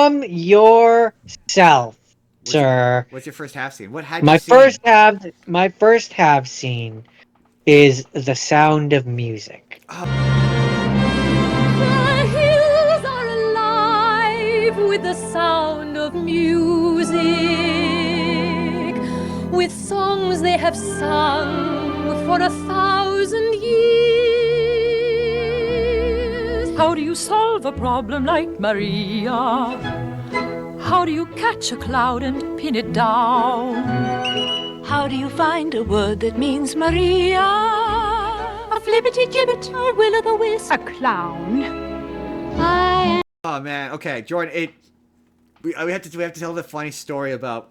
from yourself, sir. What's your first half scene? What had you My seen? first half scene is The Sound of Music. The hills are alive with the sound of music, with songs they have sung for 1,000 years. How do you solve a problem like Maria? How do you catch a cloud and pin it down? How do you find a word that means Maria? A flippity-gibbet, a will-o'-the-wisp, a clown. Oh man, okay, Jordan. We have to tell the funny story about.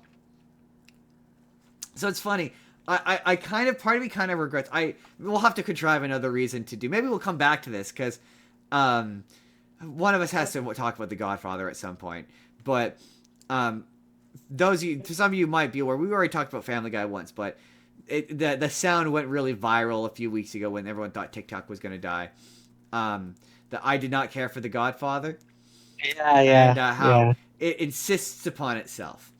So it's funny. I kind of, part of me kind of regrets. We'll have to contrive another reason to do. Maybe we'll come back to this because, one of us has to talk about The Godfather at some point. But, some of you might be aware. We already talked about Family Guy once, but the sound went really viral a few weeks ago when everyone thought TikTok was going to die. That I did not care for The Godfather. Yeah. And how it insists upon itself.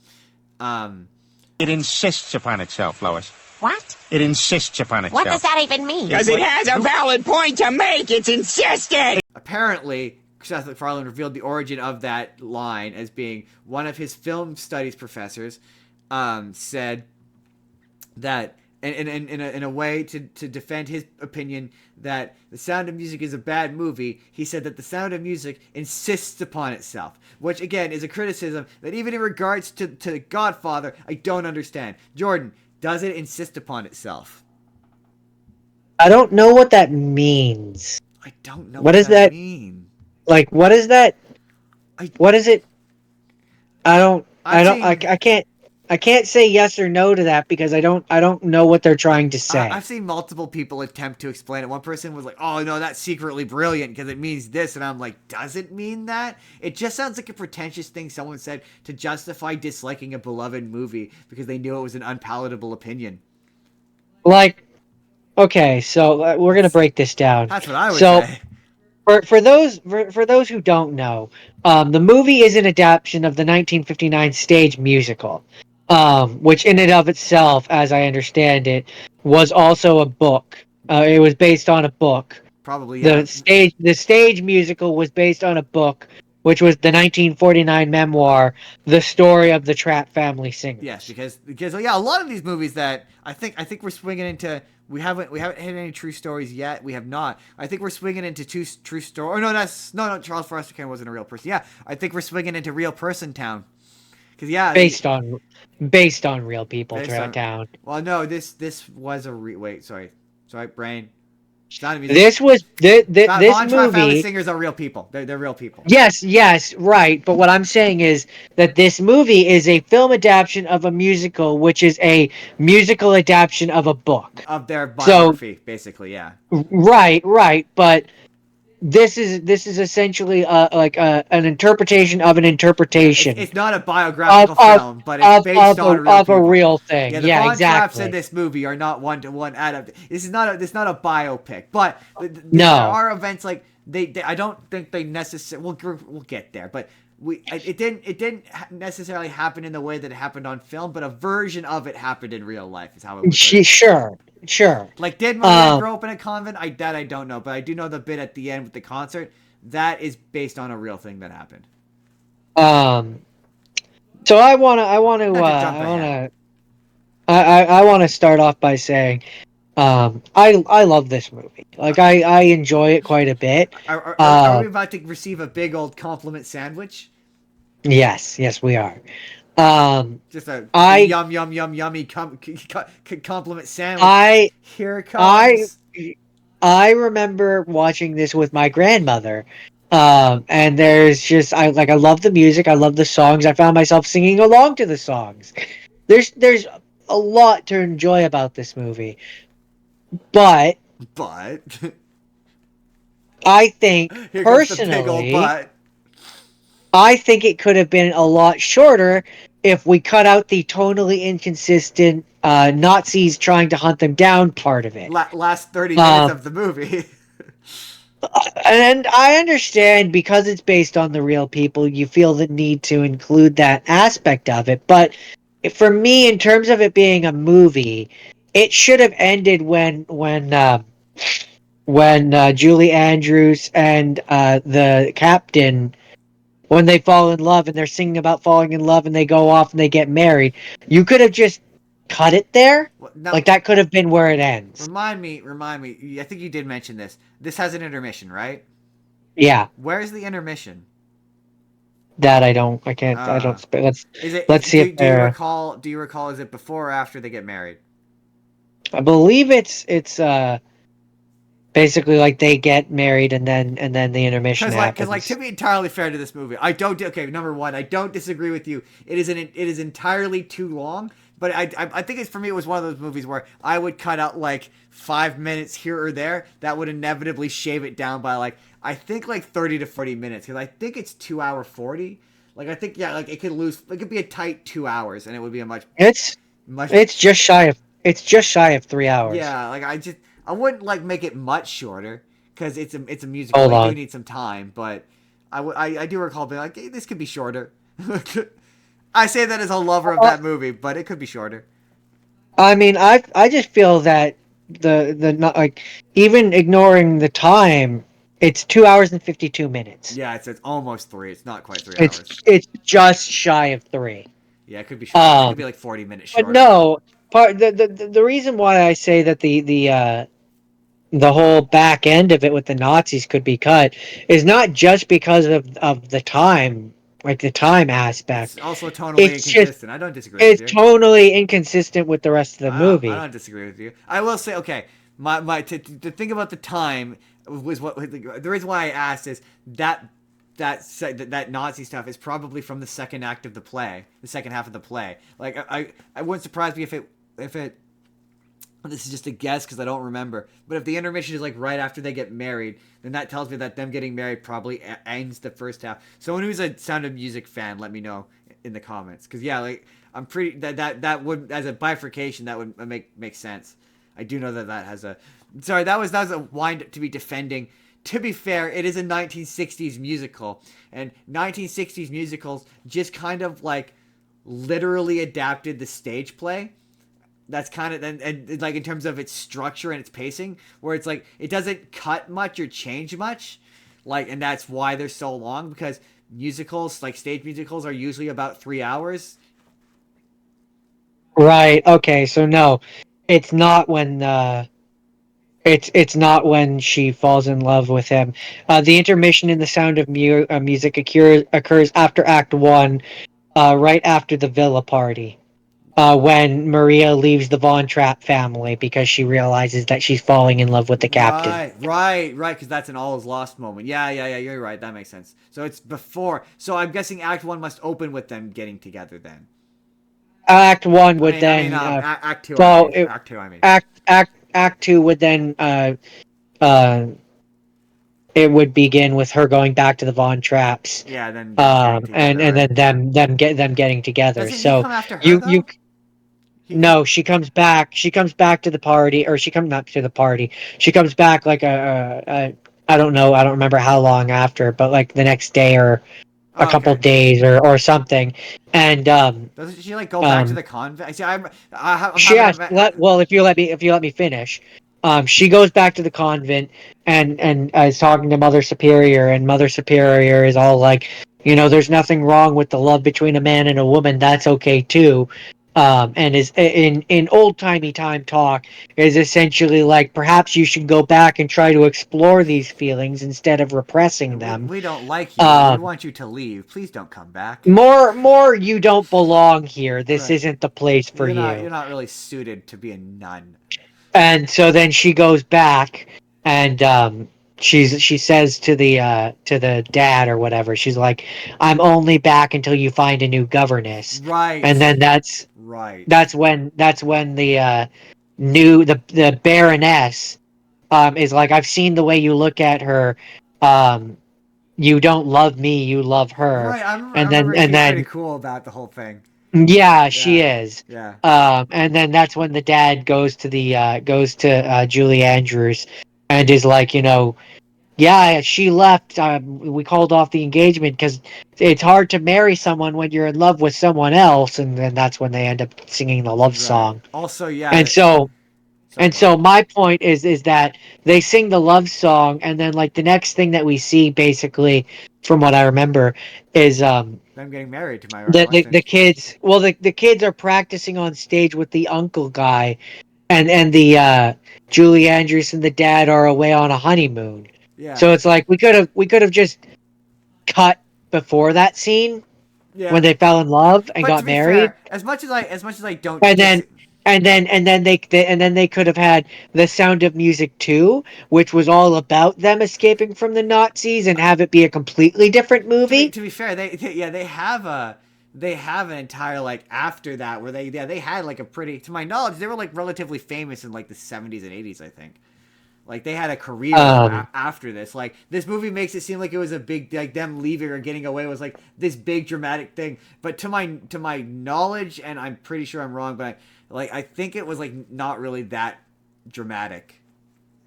It insists upon itself, Lois. What? It insists upon itself. What does that even mean? Because it has a valid point to make. It's insisting. Apparently, Seth MacFarlane revealed the origin of that line as being one of his film studies professors said that in a way to defend his opinion that The Sound of Music is a bad movie, he said that The Sound of Music insists upon itself, which again is a criticism that even in regards to The Godfather, I don't understand. Jordan, does it insist upon itself? I don't know what that means. I don't know what does that mean. Like, what is that? What is it? I can't say yes or no to that because I don't know what they're trying to say. I've seen multiple people attempt to explain it. One person was like, "Oh no, that's secretly brilliant because it means this," and I'm like, "Does it mean that?" It just sounds like a pretentious thing someone said to justify disliking a beloved movie because they knew it was an unpalatable opinion. Like, okay, so we're gonna break this down. That's what I would say. For those who don't know, the movie is an adaptation of the 1959 stage musical, which in and of itself, as I understand it, was also a book. It was based on a book. Probably, yeah. The stage musical was based on a book, which was the 1949 memoir, The Story of the Trapp Family Singers. Yes, because yeah, a lot of these movies that I think we're swinging into. We haven't hit any true stories yet. We have not. I think we're swinging into two true stories. Oh no, Charles Foster Kane wasn't a real person. Yeah, I think we're swinging into Real Person Town. Because yeah, based on real people throughout town. Well, no, this was a wait. Sorry, brain. This was this movie. Family Singers are real people. They're real people. Yes, right. But what I'm saying is that this movie is a film adaptation of a musical, which is a musical adaptation of a book of their biography, basically. Yeah. Right. But this is essentially an interpretation of an interpretation. It's not a biographical film, but it's based on a real thing. Yeah, the Von exactly. Trapps in this movie are not one-to-one adaptation. This is not a biopic, but there are events like they I don't think they necessarily. We'll get there, but it didn't necessarily happen in the way that it happened on film, but a version of it happened in real life. Is how it was. Sure. Like, did Maria grow up in a convent? I don't know, but I do know the bit at the end with the concert. That is based on a real thing that happened. So I want to start off by saying, I love this movie. Like, I enjoy it quite a bit. Are we about to receive a big old compliment sandwich? Yes, we are. Just a yummy compliment sandwich. Here it comes. I remember watching this with my grandmother. And there's just I love the music, I love the songs. I found myself singing along to the songs. There's a lot to enjoy about this movie. But I think personally, I think it could have been a lot shorter if we cut out the tonally inconsistent Nazis trying to hunt them down part of it. Last 30 minutes of the movie. And I understand because it's based on the real people, you feel the need to include that aspect of it. But for me, in terms of it being a movie, it should have ended when Julie Andrews and the captain, when they fall in love and they're singing about falling in love and they go off and they get married. You could have just cut it there. Now, Like that could have been where it ends. remind me. I think you did mention this. This has an intermission, right? Yeah, Where's the intermission? that I can't, I Uh, don't. Let's is it? let's see if Do you they're. recall? Do you recall? Is it before or after they get married? I believe it's basically like they get married and then the intermission Because happens. to be entirely fair to this movie, I don't. Okay, number one, I don't disagree with you. It is entirely too long. But I think it's for me. It was one of those movies where I would cut out like 5 minutes here or there. That would inevitably shave it down by like I think like 30 to 40 minutes. Because I think it's 2 hour 40. Like I think yeah, like it could be a tight 2 hours, and it would be a It's much it's just shy of 3 hours. yeah. Like I wouldn't like make it much shorter because it's a musical. Hold You on. do need some time, but I do recall being like, hey, this could be shorter. I say that as a lover of that movie, but it could be shorter. I mean, I just feel that the not like even ignoring the time, it's 2 hours and 52 minutes. Yeah, it's almost 3. It's not quite 3 It's hours. it's just shy of 3. Yeah, it could be shorter. It could be Um, like 40 minutes shorter. but no, the reason why I say that the whole back end of it with the Nazis could be cut is not just because of the time, like the time aspect. It's also tonally It's just inconsistent. I don't disagree with it's you. tonally inconsistent with the rest of the I movie. don't disagree with you. I will say, okay, my to think about the time was what the reason why I asked is that Nazi stuff is probably from the second act of the play, the second half of the play. Like I wouldn't surprise me if it. This is just a guess because I don't remember. But if the intermission is like right after they get married, then that tells me that them getting married probably ends the first half. Someone who's a Sound of Music fan, let me know in the comments. Because yeah, like I'm pretty that would as a bifurcation that would make sense. I do know that has a. Sorry, that was a wind to be defending. To be fair, it is a 1960s musical, and 1960s musicals just kind of like literally adapted the stage play. That's kind of and like in terms of its structure and its pacing, where it's like it doesn't cut much or change much, like, and that's why they're so long because musicals, like stage musicals, are usually about 3 hours. Right. Okay. So no, it's not when it's not when she falls in love with him. The intermission in The Sound of Music occurs after Act One, right after the villa party. When Maria leaves the Von Trapp family because she realizes that she's falling in love with the captain. Right, because that's an all is lost moment. Yeah, you're right. That makes sense. So it's before. So I'm guessing Act One must open with them getting together then. Act One would then Act Two. well, Act Two. I mean. Act Two would then uh, it would begin with her going back to the Von Trapps. Yeah, then. And then them getting together. Doesn't he So come after her, you though? no, she comes back. She comes back to the party, or she comes not to the party. She comes back like I don't know. I don't remember how long after, but like the next day or a couple days or something. And doesn't she like go back to the convent? See, I'm she asked, well, if you let me finish. She goes back to the convent and is talking to Mother Superior, and Mother Superior is all like, there's nothing wrong with the love between a man and a woman. That's okay too. And is in old timey time talk is essentially like perhaps you should go back and try to explore these feelings instead of repressing them. We don't like you. We want you to leave. Please don't come back. More, you don't belong here. This Right. isn't the place for you. You're not really suited to be a nun. And so then she goes back, and she says to the dad or whatever, she's like, "I'm only back until you find a new governess." Right. And then that's when the Baroness is like, "I've seen the way you look at her. You don't love me, you love her." Right. I and remember then pretty cool about the whole thing. yeah, she is. Yeah. And then that's when the dad goes to Julie Andrews and is like, yeah, she left. We called off the engagement because it's hard to marry someone when you're in love with someone else, and then that's when they end up singing the love Right. song. Also, yeah. And so, Sorry, go on. my point is that they sing the love song, and then like the next thing that we see, basically, from what I remember, is I'm getting married to my the recollection. kids. Well, the kids are practicing on stage with the uncle guy, and the Julie Andrews and the dad are away on a honeymoon. Yeah. So it's like we could have just cut before that scene when Yeah. they fell in love and But to got be married, fair, as much as I don't and then they could have had The Sound of Music 2, which was all about them escaping from the Nazis, and have it be a completely different movie. to be fair, they have an entire like after that where they had like a pretty, to my knowledge, they were like relatively famous in like the 70s and 80s, I think. Like they had a career Um, after this. Like this movie makes it seem like it was a big, like them leaving or getting away was like this big dramatic thing. But to my knowledge, and I'm pretty sure I'm wrong, but I think it was like not really that dramatic,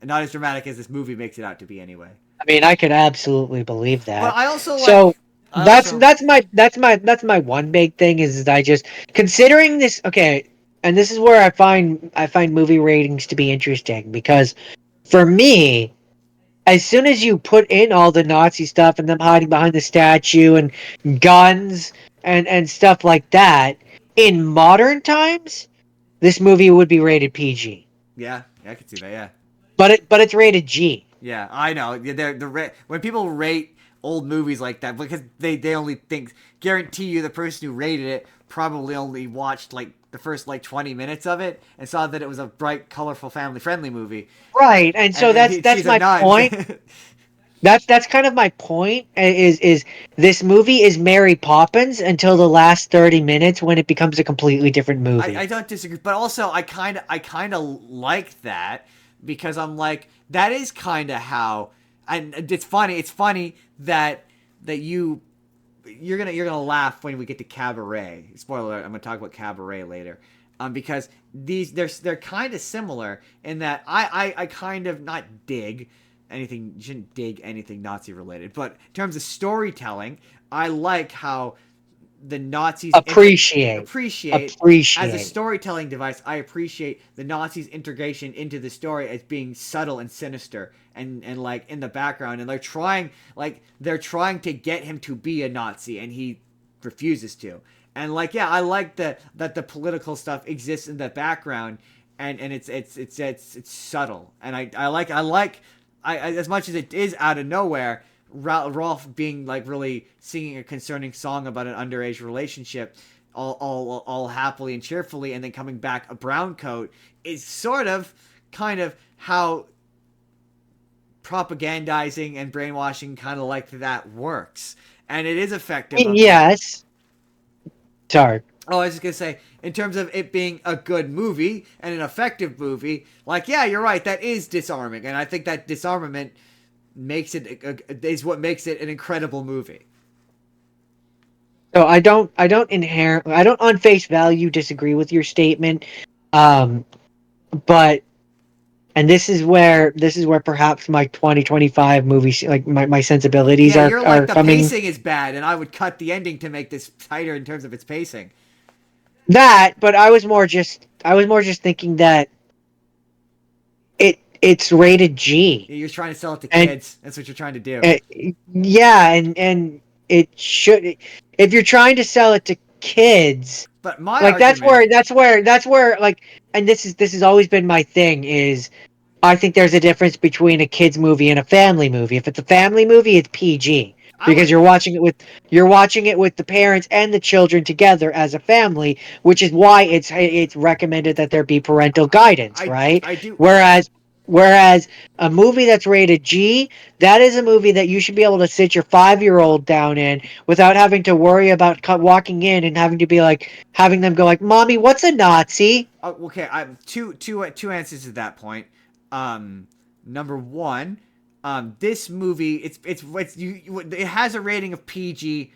not as dramatic as this movie makes it out to be anyway. I mean, I could absolutely believe But that. I also So I that's also my one big thing is I just considering this. Okay, and this is where I find movie ratings to be interesting because for me, as soon as you put in all the Nazi stuff and them hiding behind the statue and guns and stuff like that, in modern times, this movie would be rated PG. yeah, I could see that. Yeah. But it's rated G. Yeah, I know. Yeah, when people rate old movies like that, because they only think, guarantee you the person who rated it probably only watched like the first like 20 minutes of it and saw that it was a bright, colorful, family friendly movie. Right, and so And that's she's a my nun. point. That's kind of my point. Is this movie is Mary Poppins until the last 30 minutes when it becomes a completely different movie. I don't disagree, but also I kind of like that because I'm like that is kind of how, and it's funny. It's funny that you're gonna laugh when we get to Cabaret. Spoiler alert, I'm gonna talk about Cabaret later. Because they're kind of similar in that I kind of not dig anything. You shouldn't dig anything Nazi related, but in terms of storytelling, I like how the Nazis Appreciate, appreciate as a appreciate. storytelling device. I appreciate the Nazis' integration into the story as being subtle and sinister and like in the background, and they're trying to get him to be a Nazi, and he refuses to. And like, yeah, I like that the political stuff exists in the background, and it's subtle, and I as much as it is out of nowhere. Rolf being like really singing a concerning song about an underage relationship, all happily and cheerfully, and then coming back a brown coat is sort of kind of how propagandizing and brainwashing kind of like that works, and it is effective. Yes. Sorry. Oh, I was just gonna say, in terms of it being a good movie and an effective movie, like, yeah, you're right, that is disarming, and I think that disarmament is what makes it an incredible movie. So I don't on face value disagree with your statement. Um, but and this is where perhaps my 2025 movie like my sensibilities Yeah, are you're like are the coming. pacing is bad, and I would cut the ending to make this tighter in terms of its pacing. That, but I was more just thinking that it's rated G. You're trying to sell it to And kids. That's what you're trying to do. uh, yeah, and it should, if you're trying to sell it to kids, But my like argument, that's where like, and this has always been my thing is I think there's a difference between a kids movie and a family movie. If it's a family movie, it's PG I because would, you're watching it with the parents and the children together as a family, which is why it's recommended that there be parental guidance, I, right? I do. Whereas a movie that's rated G, that is a movie that you should be able to sit your 5-year-old down in without having to worry about walking in and having to be like having them go like, "Mommy, what's a Nazi?" Okay, I have two answers to that point. Number one, this movie it has a rating of PG.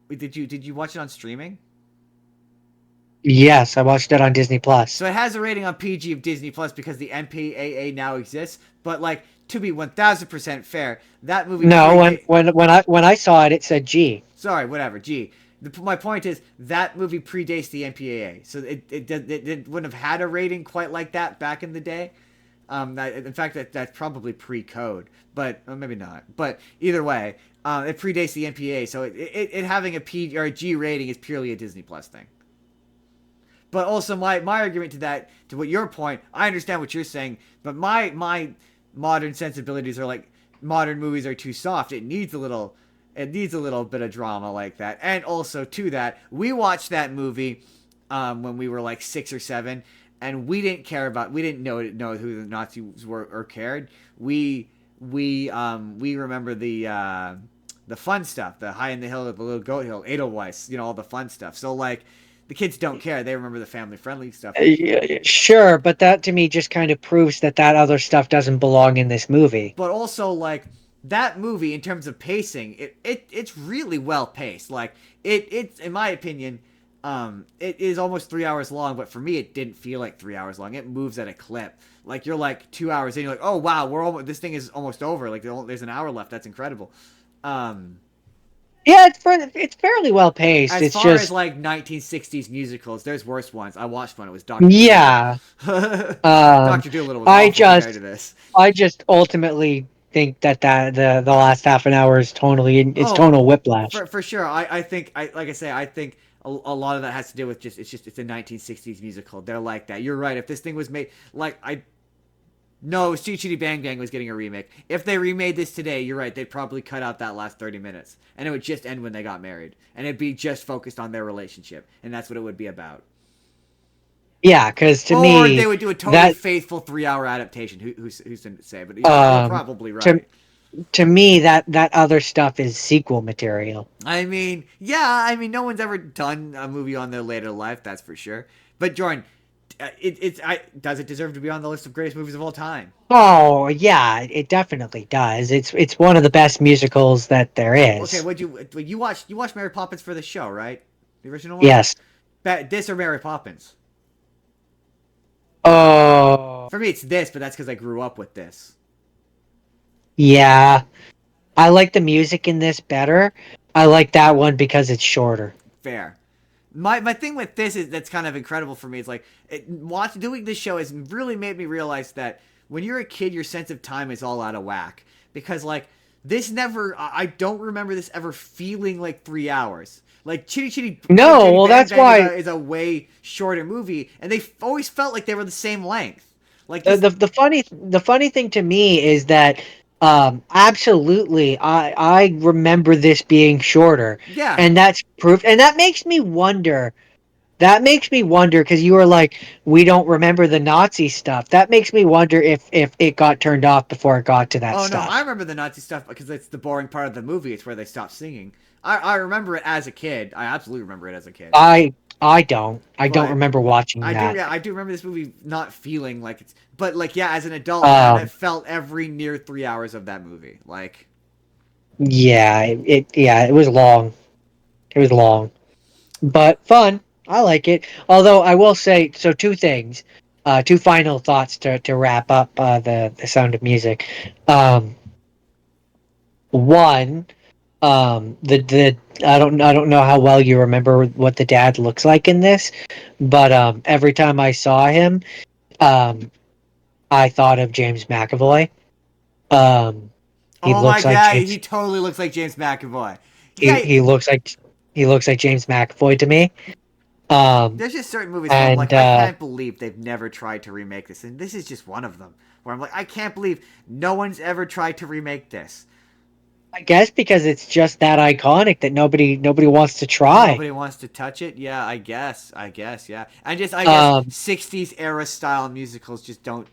Wait, did you watch it on streaming? Yes, I watched it on Disney Plus. So it has a rating on PG of Disney Plus because the MPAA now exists. But like to be 1000% fair, that movie No, predate. when I saw it, it said G. Sorry, whatever. Gee, my point is that movie predates the MPAA, so it wouldn't have had a rating quite like that back in the day. In fact, that's probably pre-code, but maybe not. But either way, it predates the MPAA, so it having a P or a G rating is purely a Disney Plus thing. But also my argument to what your point, I understand what you're saying, but my modern sensibilities are like modern movies are too soft. It needs a little bit of drama like that. And also to that, we watched that movie when we were like 6 or 7, and we didn't know who the Nazis were or cared. We remember the fun stuff, the High in the Hill, the Little Goat Hill, Edelweiss, all the fun stuff. So like the kids don't care. They remember the family friendly stuff. Sure, but that to me just kind of proves that other stuff doesn't belong in this movie. But also like that movie in terms of pacing, it's really well paced. Like it's in my opinion, it is almost 3 hours long, but for me it didn't feel like 3 hours long. It moves at a clip. Like you're like 2 hours in, you're like, oh wow, this thing is almost over. Like there's an hour left. That's incredible. Yeah, it's fairly well paced. As it's far just as like 1960s musicals, there's worse ones. I watched one. It was Doctor. yeah. Doctor Dolittle was awful compared to this. I just ultimately think that the last half an hour is tonal whiplash. For sure. I think like I say, I think a lot of that has to do with it's a 1960s musical. They're like that. You're right. If this thing was made like No, Chitty Chitty Bang Bang was getting a remake. If they remade this today, you're right, they'd probably cut out that last 30 minutes. And it would just end when they got married. And it'd be just focused on their relationship. And that's what it would be about. Yeah, because to me... Or they would do a totally faithful 3-hour adaptation. Who's to say? But you're probably right. To me, that other stuff is sequel material. I mean, no one's ever done a movie on their later life, that's for sure. But Jordan... does it deserve to be on the list of greatest movies of all time? Oh yeah, it definitely does. It's one of the best musicals that there is. Okay, you watched Mary Poppins for the show, right? The original one. Yes. This or Mary Poppins? Oh. For me, it's this, but that's because I grew up with this. Yeah, I like the music in this better. I like that one because it's shorter. Fair. My thing with this is that's kind of incredible for me. It's like doing this show has really made me realize that when you're a kid, your sense of time is all out of whack. Because like this I don't remember this ever feeling like 3 hours. Like Chitty Chitty. No, Chitty well Bang that's Bang why is a way shorter movie, and they always felt like they were the same length. Like the funny thing to me is that absolutely I remember this being shorter. Yeah. And that's proof, and that makes me wonder because you were like, we don't remember the Nazi stuff. That makes me wonder if it got turned off before it got to that stuff. No, I remember the Nazi stuff because it's the boring part of the movie. It's where they stop singing. I remember it as a kid. I absolutely remember it as a kid. I don't remember watching that. I do remember this movie not feeling like it's, but like as an adult, I felt every near 3 hours of that movie. Like, yeah, it was long. It was long, but fun. I like it. Although I will say, so two things, two final thoughts to wrap up the Sound of Music. One, the I don't know how well you remember what the dad looks like in this, but every time I saw him, I thought of James McAvoy. He totally looks like James McAvoy. He looks like James McAvoy to me. There's just certain movies where I'm like, I can't believe they've never tried to remake this, and this is just one of them. Where I'm like, I can't believe no one's ever tried to remake this. I guess because it's just that iconic that nobody wants to try. Nobody wants to touch it. Yeah, I guess. Yeah, and I guess 60s era style musicals just don't.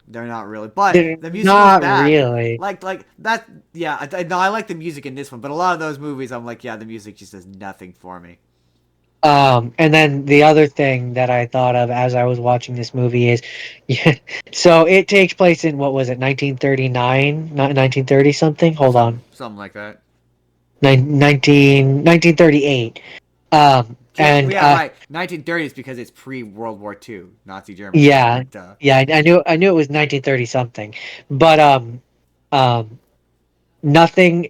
They're not really, but the music not back. Really. Like that. Yeah, I like the music in this one, but a lot of those movies, I'm like, yeah, the music just does nothing for me. And then the other thing that I thought of as I was watching this movie is, so it takes place in, what was it, 1939? Not 1930 something? Hold on. Something like that. 1938. And yeah, right. 1930s because it's pre-World War II, Nazi Germany. yeah, Duh. yeah, I knew it was 1930 something, but nothing.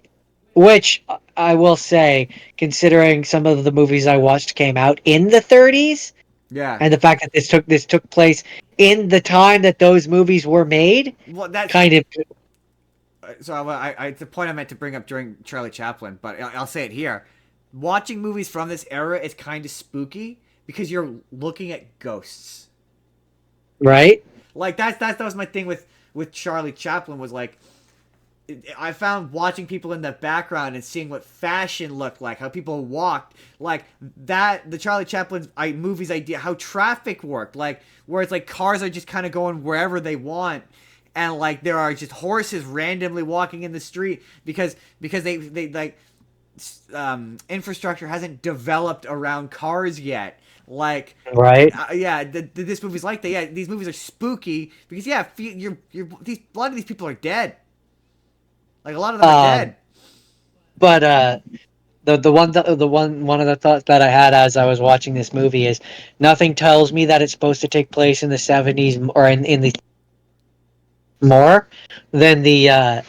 Which I will say, considering some of the movies I watched came out in the 30s, Yeah. and the fact that this took place in the time that those movies were made, Well, that's kind of so. It's the point I meant to bring up during Charlie Chaplin, but I'll say it here. Watching movies from this era is kind of spooky because you're looking at ghosts. right. Like that was my thing with Charlie Chaplin was like I found watching people in the background and seeing what fashion looked like, how people walked, like that the Charlie Chaplin movies idea, how traffic worked, like where it's like cars are just kind of going wherever they want, and like there are just horses randomly walking in the street because they like infrastructure hasn't developed around cars yet. Like Right. yeah, this movie's like that. Yeah, these movies are spooky because yeah, a lot of these people are dead. Like a lot of them are dead. But one of the thoughts that I had as I was watching this movie is nothing tells me that it's supposed to take place in the 70s or in the more than the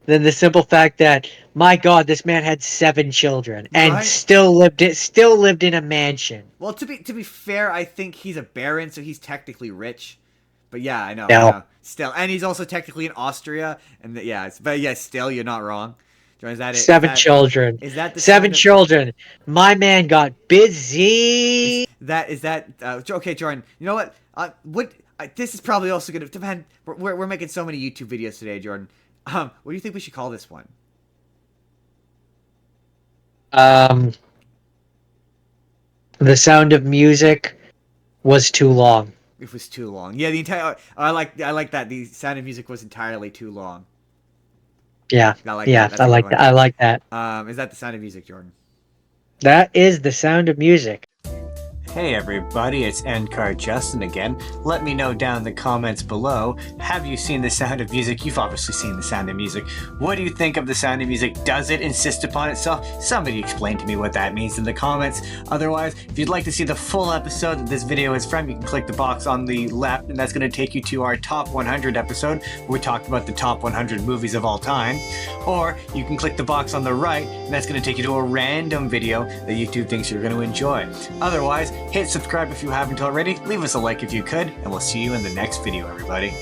than the simple fact that my God, this man had 7 children and Right. still lived in a mansion. Well, to be fair, I think he's a baron, so he's technically rich. But yeah, I know. No. I know. Still, and he's also technically in Austria, and but yeah, still, you're not wrong. Is that it? 7 children. Is that the 7 sound of- children. My man got busy. Is that okay, Jordan? You know what? This is probably also gonna depend. We're making so many YouTube videos today, Jordan. What do you think we should call this one? The Sound of Music was too long. It was too long. Yeah, the entire. I like that. The Sound of Music was entirely too long. Yeah. I like Yeah, that. That's I a like good that. one. I like that. Is that the Sound of Music, Jordan? That is The Sound of Music. Hey everybody, it's Endcard Justin again. Let me know down in the comments below. Have you seen The Sound of Music? You've obviously seen The Sound of Music. What do you think of The Sound of Music? Does it insist upon itself? Somebody explain to me what that means in the comments. Otherwise, if you'd like to see the full episode that this video is from, you can click the box on the left, and that's going to take you to our Top 100 episode, where we talked about the top 100 movies of all time. Or you can click the box on the right, and that's going to take you to a random video that YouTube thinks you're going to enjoy. Otherwise, hit subscribe if you haven't already, leave us a like if you could, and we'll see you in the next video, everybody.